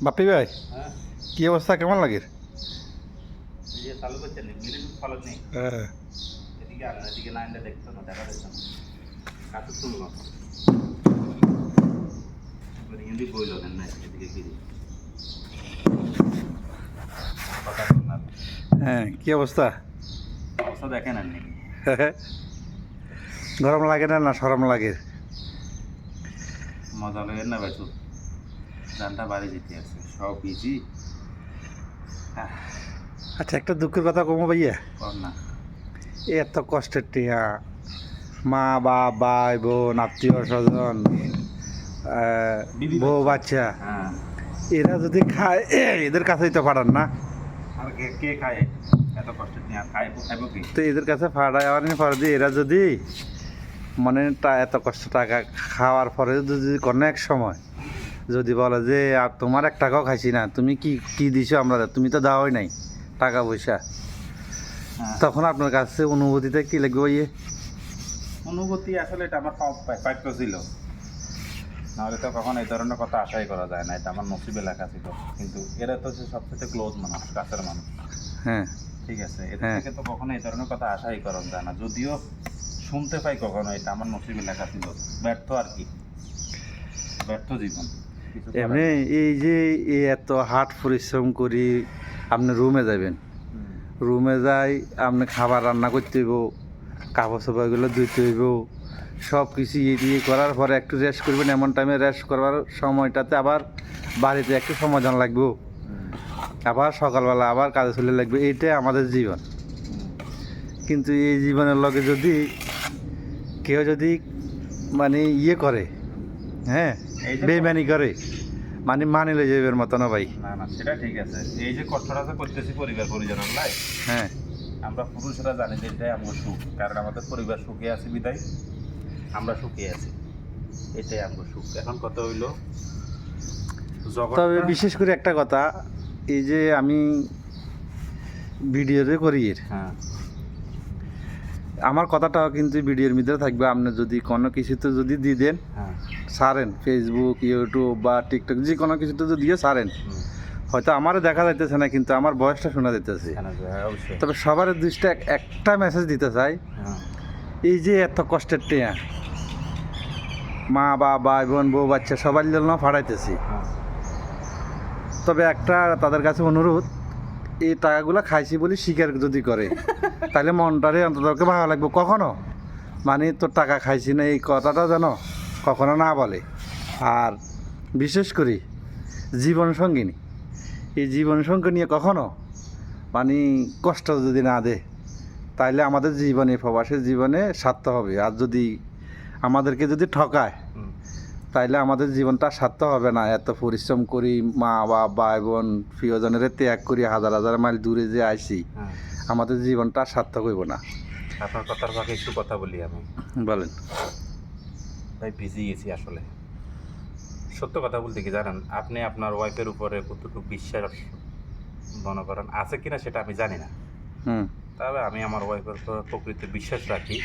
বাপ্পি ভাই, হ্যাঁ, কি অবস্থা, কেমন লাগে? এই যে চালু করছেন মিলির ফলক নেই। হ্যাঁ, এদিকে আনেন, এদিকে না আনলে দেখতো না, দেখা দেখতো না। কাছে তুলব হিন্দি বইল নেন না, এদিকে কি কথা শোনার হ্যাঁ, কি অবস্থা? অবস্থা দেখেন আর নাকি। গরম লাগে না, না সরম লাগে? মজা লাগে না ভাই, গানটা বাড়ি যেতে আছে, সব বিজি। আচ্ছা, একটা দুঃখের কথা কমো ভাইয়া। কর না। এত কষ্টের টিয়া, মা বাপ ভাই বোন আত্মীয় স্বজন, বিবি বউ বাচ্চা। বাচ্চা, হ্যাঁ, এরা যদি খায় এদের কাছেই তো পাঠান না। আর কে কে খায় এত কষ্টের নিয়ে? আর খাইব কি? তো এদের কাছে পাঠায় আবার পরে দিয়ে এরা যদি মানে এত কষ্ট টাকা খাওয়ার পরে যদি কোনো এক সময় যদি বলে যে আর তোমার এক টাকাও খাইছি না, তুমি কি কি দিছো আমরা, তুমি তো দেওয়াই নাই টাকা পয়সা, হ্যাঁ। তখন আপনার কাছে অনুভূতিটা কি লাগবে ভাইয়ে? অনুভূতি আসলে এটা আমার প্রাপ্য ছিল, নাহলে তো কখন এই ধরনের কথা আশাই করা যায় না। এটা আমার নসিবে লেখা ছিল, কিন্তু এরা তো হচ্ছে সবচেয়ে ক্লোজ মানুষ, কাছের মানুষ। হ্যাঁ, ঠিক আছে, এদের হ্যাঁ। থেকে তো কখনো এই ধরনের কথা আশাই করা যায় না। যদিও শুনতে পাই কখনো, এটা আমার নসিবে লেখা ছিল। ব্যর্থ আর কি, ব্যর্থ জীবন। কিছু করার এমনি নেই। এই যে এত হাট পরিশ্রম করি, আপনি রুমে যাবেন, হুম, রুমে যাই আপনি খাবার রান্না করতে হইব, কাপড় চোপড়গুলো ধুইতে হইব, সব কিছু দিয়ে করার পরে একটু রেস্ট করবেন, এমন টাইমে রেস্ট করবার সময়টাতে আবার বাড়িতে একটু সমাধান লাগবে, হুম, আবার সকালবেলা আবার কাজে চলে লাগবে, এইটাই আমাদের জীবন। হুম। কিন্তু এই জীবনের লগে যদি কেউ যদি মানে ইয়ে করে, হ্যাঁ, এই যে বেইমানি করে, মানে মানিলে যাবের মতো না ভাই। না না, সেটা ঠিক আছে। এই যে কষ্টটা যে করতেছি পরিবার পরিজনের লাই, হ্যাঁ, আমরা পুরুষরা জানি যে এটাই আমার সুখ, কারণ আমাদের পরিবার সুখে আছে বিদায় আমরা সুখে আছি, এটাই আমার সুখ। এখন কথা হইলো তবে জগৎটা। বিশেষ করে একটা কথা, এই যে আমি ভিডিওতে করি এর, হ্যাঁ, আমার কথাটাও কিন্তু ভিডিওর মধ্যে থাকবে। আপনি যদি কোনো কিছুতে যদি দিয়ে দেন, হ্যাঁ, ছাড়েন ফেসবুক ইউটিউব বা টিকটক যে কোনো কিছুতে যদি দিয়ে ছাড়েন, হুম, হয়তো আমারও দেখা যাইতেছে না কিন্তু আমার বয়সটা শোনা যাইতেছে। হ্যাঁ, অবশ্যই। তবে সবার দৃষ্টি একটা মেসেজ দিতে চাই, হ্যাঁ, এই যে এত কষ্টের টেয়া মা বা ভাই বোন বউ বাচ্চা সবার জন্য ফাড়াইতেছি, হ্যাঁ, তবে একটা তাদের কাছে অনুরোধ, এই টাকাগুলো খাইছি বলে স্বীকার যদি করে তাহলে মনটারে অন্তত ভালো লাগবে। কখনো মানে তোর টাকা খাইছি না এই কথাটা যেন কখনো না বলে। আর বিশেষ করে জীবনসঙ্গিনী, এই জীবনসঙ্গী নিয়ে কখনো মানে কষ্ট যদি না দে, তাইলে আমাদের জীবনে প্রবাসের জীবনে সার্থক হবে। আর যদি আমাদেরকে যদি ঠকায়, হুম, তাইলে আমাদের জীবনটা সার্থক হবে না। এত পরিশ্রম করি, মা বাবা ভাই বোন প্রিয়জনের ত্যাগ করি, হাজার হাজার মাইল দূরে যে আইছি, হ্যাঁ। আমাদের জীবনটা সার্থক হইব না। আপনার কথার ফাঁকে একটু কথা বলি আমি। বলেন। ভাই বিজি গেছি আসলে। সত্য কথা বলতে কি জানেন, আপনি আপনার ওয়াইফের উপরে কতটুকু বিশ্বাস মনে করেন আছে কিনা সেটা আমি জানি না, হুম, তবে আমি আমার ওয়াইফের উপর প্রকৃত বিশ্বাস রাখি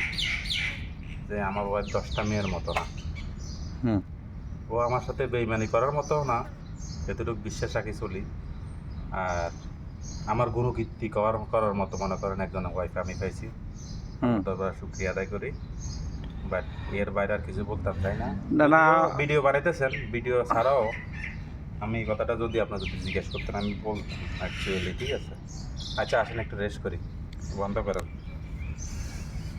যে আমার ওয়াইফ 10টা মেয়ের মতো না। হুম, ও আমার সাথে বেইমানি করার মতো না, এতটুকু বিশ্বাস রাখি চলি। আর আমার গুণকীর্তি করার মতো মনে করেন একজন ওয়াইফ আমি পাইছি, হুম। দরবার শুক্রিয়া আদায় করি। বাট এর বাইরে আর কিছু বলতাম চাই না। না, না। ভিডিও বানাইতেছেন, ভিডিও ছাড়াও আমি এই কথাটা যদি আপনার যদি জিজ্ঞেস করতেন আমি বলতাম অ্যাকচুয়ালি। ঠিক আছে, আচ্ছা আসেন একটু রেস্ট করি, বন্ধ করেন।